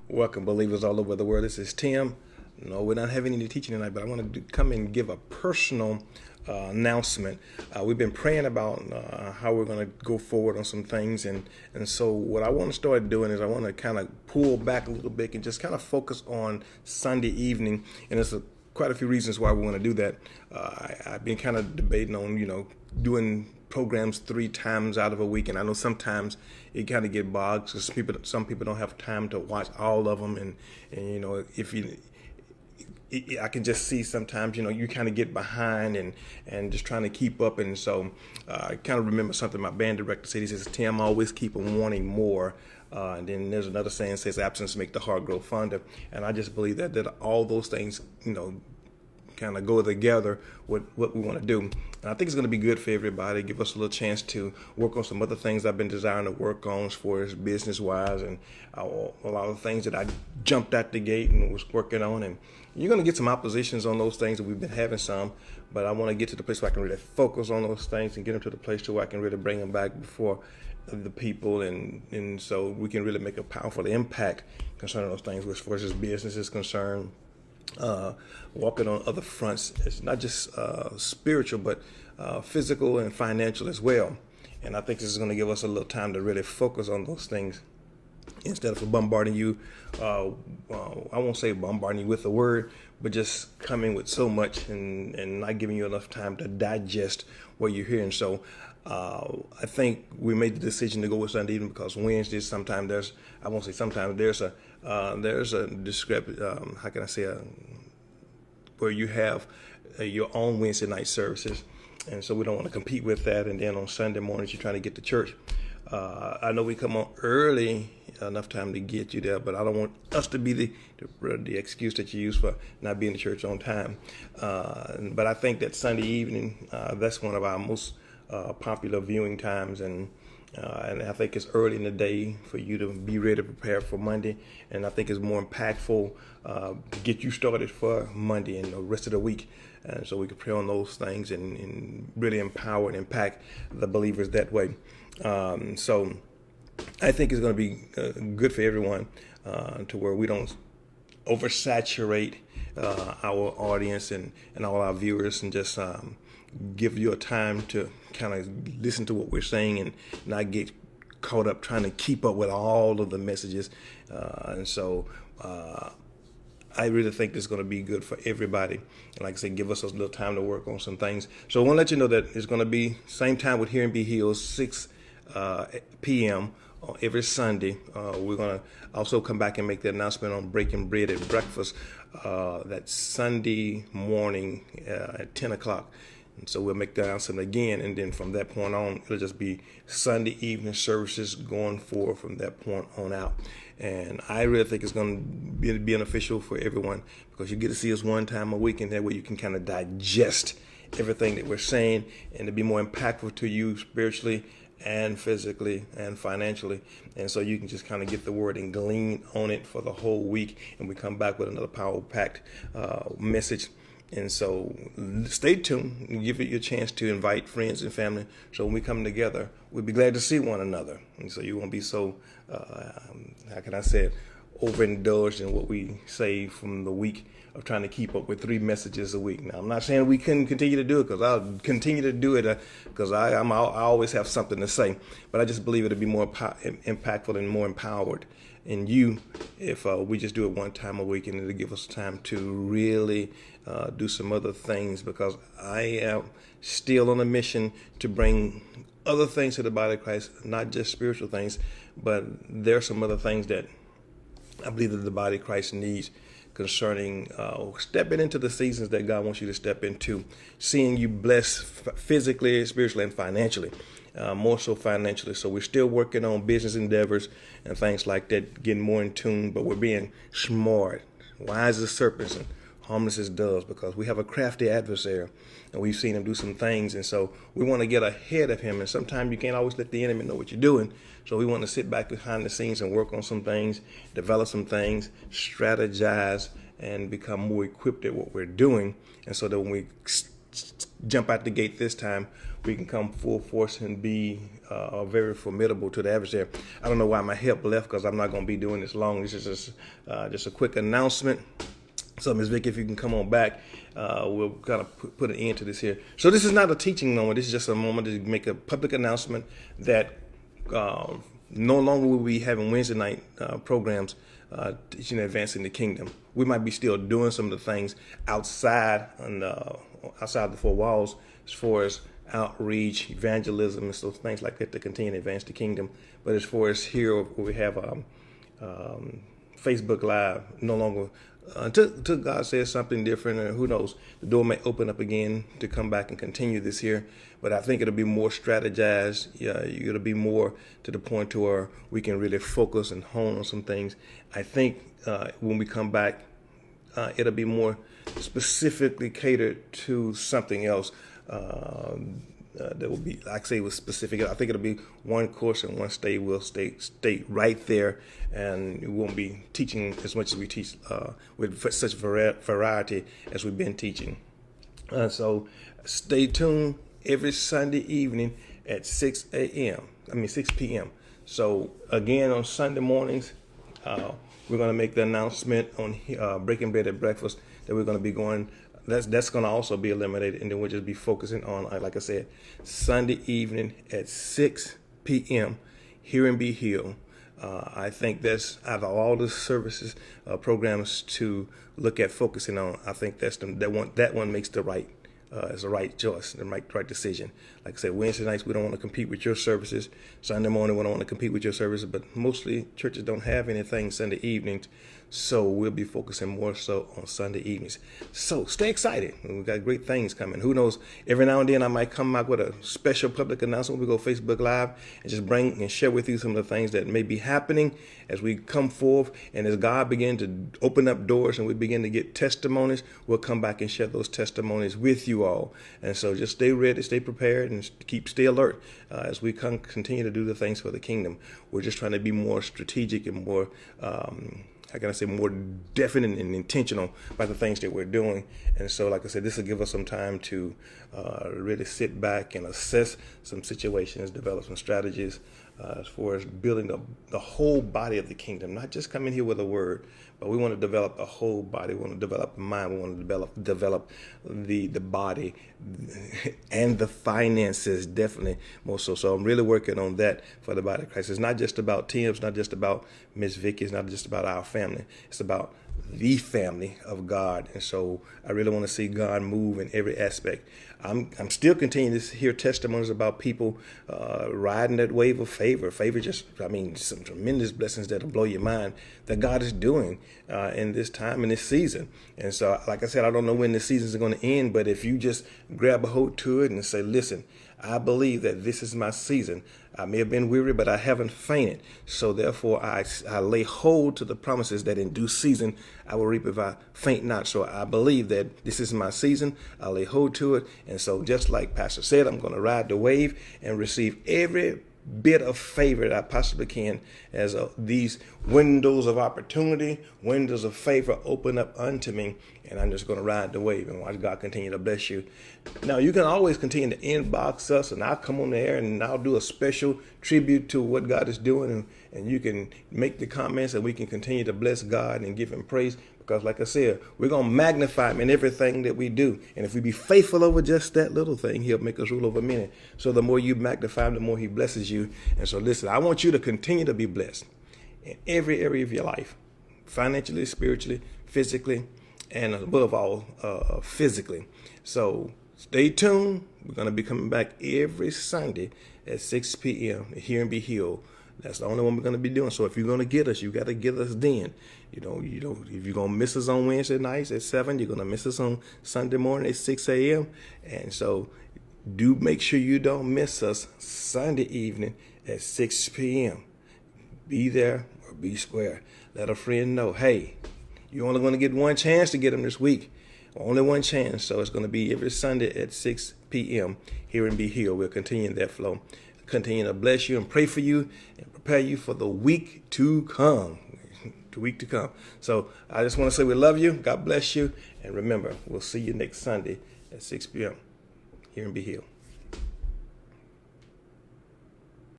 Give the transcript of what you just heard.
Welcome, believers all over the world. This is Tim. No, we're not having any teaching tonight, but I want to come and give a personal announcement. We've been praying about how we're going to go forward on some things, and so what I want to start doing is I want to kind of pull back a little bit and just kind of focus on Sunday evening, and there's quite a few reasons why we want to do that. I've been kind of debating on doing programs 3 times out of a week, and I know sometimes it kind of get bogged because some people don't have time to watch all of them, and if you I can just see sometimes you kind of get behind and just trying to keep up. And so I kind of remember something my band director said. He says, Tim, always keep on wanting more. And then there's another saying says, absence make the heart grow fonder. And I just believe that all those things kind of go together with what we want to do. And I think it's going to be good for everybody. Give us a little chance to work on some other things I've been desiring to work on as far as business-wise, and a lot of things that I jumped out the gate and was working on. And you're going to get some oppositions on those things, and we've been having some, but I want to get to the place where I can really focus on those things and get them to the place to where I can really bring them back before the people, and so we can really make a powerful impact concerning those things as far as business is concerned. Walking on other fronts. It's not just spiritual, but physical and financial as well. And I think this is going to give us a little time to really focus on those things instead of bombarding you. I won't say bombarding you with the word, but just coming with so much and not giving you enough time to digest what you're hearing. So I think we made the decision to go with Sunday evening because Wednesdays sometimes there's a discrepancy. How can I say where you have your own Wednesday night services, and so we don't want to compete with that. And then on Sunday mornings you're trying to get to church. I know we come on early enough time to get you there, but I don't want us to be the excuse that you use for not being to church on time. But I think that Sunday evening, that's one of our most popular viewing times, and I think it's early in the day for you to be ready to prepare for Monday, and I think it's more impactful to get you started for Monday and the rest of the week, and so we can pray on those things and really empower and impact the believers that way. So I think it's going to be good for everyone to where we don't oversaturate our audience and all our viewers, and just give you a time to kind of listen to what we're saying and not get caught up trying to keep up with all of the messages. And so I really think this is going to be good for everybody. And like I said, give us a little time to work on some things. So I want to let you know that it's going to be same time with Here and Be Healed, 6 p.m. Every Sunday. We're going to also come back and make the announcement on breaking bread at breakfast that Sunday morning at 10 o'clock. And so we'll make the announcement again, and then from that point on, it'll just be Sunday evening services going forward from that point on out. And I really think it's going to be beneficial for everyone because you get to see us one time a week, and that way you can kind of digest everything that we're saying and to be more impactful to you spiritually and physically and financially. And so you can just kind of get the word and glean on it for the whole week, and we come back with another power-packed message. And so stay tuned and give it your chance to invite friends and family. So when we come together, we'll be glad to see one another. And so you won't be so, how can I say it, overindulged in what we say from the week of trying to keep up with 3 messages a week. Now, I'm not saying we couldn't continue to do it, because I'll continue to do it because I always have something to say. But I just believe it'll be more impactful and more empowered in you if we just do it one time a week, and it'll give us time to really do some other things, because I am still on a mission to bring other things to the body of Christ, not just spiritual things, but there are some other things that I believe that the body of Christ needs concerning stepping into the seasons that God wants you to step into, seeing you blessed physically, spiritually, and financially. More so financially. So we're still working on business endeavors and things like that, getting more in tune, but we're being smart, wise as serpents and harmless as doves, because we have a crafty adversary and we've seen him do some things. And so we want to get ahead of him. And sometimes you can't always let the enemy know what you're doing. So we want to sit back behind the scenes and work on some things, develop some things, strategize, and become more equipped at what we're doing. And so that when we jump out the gate this time, we can come full force and be very formidable to the adversary. I don't know why my help left, because I'm not going to be doing this long. This is just a quick announcement. So, Ms. Vicky, if you can come on back, we'll kind of put an end to this here. So this is not a teaching moment. This is just a moment to make a public announcement that no longer will we be having Wednesday night programs teaching and advancing the kingdom. We might be still doing some of the things outside outside the four walls as far as outreach, evangelism, and so things like that to continue to advance the kingdom. But as far as here, where we have Facebook Live, no longer, until God says something different, and who knows, the door may open up again to come back and continue this here. But I think it'll be more strategized. Yeah, it'll be more to the point to where we can really focus and hone on some things. I think when we come back, it'll be more specifically catered to something else. That will be, like I say, was specific. I think it'll be one course and one state. We'll stay right there, and we won't be teaching as much as we teach with such variety as we've been teaching. So stay tuned every Sunday evening at 6 p.m. So again, on Sunday mornings, we're going to make the announcement on Breaking Bread at Breakfast that we're going to be going. That's going to also be eliminated, and then we'll just be focusing on, like I said, Sunday evening at 6 p.m. here in Be Healed. I think that's, out of all the services, programs to look at focusing on, I think that one makes the right. It's the right choice, the right decision. Like I said, Wednesday nights we don't want to compete with your services. Sunday morning we don't want to compete with your services, but mostly churches don't have anything Sunday evenings, so we'll be focusing more so on Sunday evenings. So stay excited. We've got great things coming. Who knows? Every now and then I might come out with a special public announcement. We go Facebook Live and just bring and share with you some of the things that may be happening as we come forth, and as God begin to open up doors and we begin to get testimonies, we'll come back and share those testimonies with you all. And so just stay ready, stay prepared, and stay alert as we continue to do the things for the kingdom. We're just trying to be more strategic and more more definite and intentional about the things that we're doing. And so, like I said, this will give us some time to really sit back and assess some situations, develop some strategies as far as building the whole body of the kingdom, not just coming here with a word, but we want to develop the whole body. We want to develop the mind. We want to develop the body and the finances, definitely more so. So I'm really working on that for the body of Christ. It's not just about Tim. It's not just about Miss Vicky. It's not just about our family. It's about the family of God. And so I really want to see God move in every aspect. I'm still continuing to hear testimonies about people riding that wave of favor. Favor some tremendous blessings that'll blow your mind that God is doing in this time, in this season. And so, like I said, I don't know when this season is going to end, but if you just grab a hold to it and say, listen, I believe that this is my season. I may have been weary, but I haven't fainted. So therefore, I lay hold to the promises that in due season I will reap if I faint not. So I believe that this is my season. I lay hold to it. And so just like Pastor said, I'm going to ride the wave and receive every bit of favor that I possibly can as these windows of opportunity, windows of favor open up unto me, and I'm just going to ride the wave and watch God continue to bless you. Now, you can always continue to inbox us, and I'll come on the air and I'll do a special tribute to what God is doing, and you can make the comments and we can continue to bless God and give him praise. Because like I said, we're going to magnify him in everything that we do. And if we be faithful over just that little thing, he'll make us rule over many. So the more you magnify him, the more he blesses you. And so listen, I want you to continue to be blessed in every area of your life, financially, spiritually, physically, and above all, physically. So stay tuned. We're going to be coming back every Sunday at 6 p.m. here and Be Healed. That's the only one we're going to be doing. So if you're going to get us, you got to get us then. If you're going to miss us on Wednesday nights at 7, you're going to miss us on Sunday morning at 6 a.m. And so do make sure you don't miss us Sunday evening at 6 p.m. Be there or be square. Let a friend know, hey, you're only going to get one chance to get them this week. Only one chance. So it's going to be every Sunday at 6 p.m. here in Be Healed. We'll continue that flow. Continue to bless you and pray for you and prepare you for the week to come. So I just want to say we love you. God bless you. And remember, we'll see you next Sunday at 6 p.m. here in Be Healed.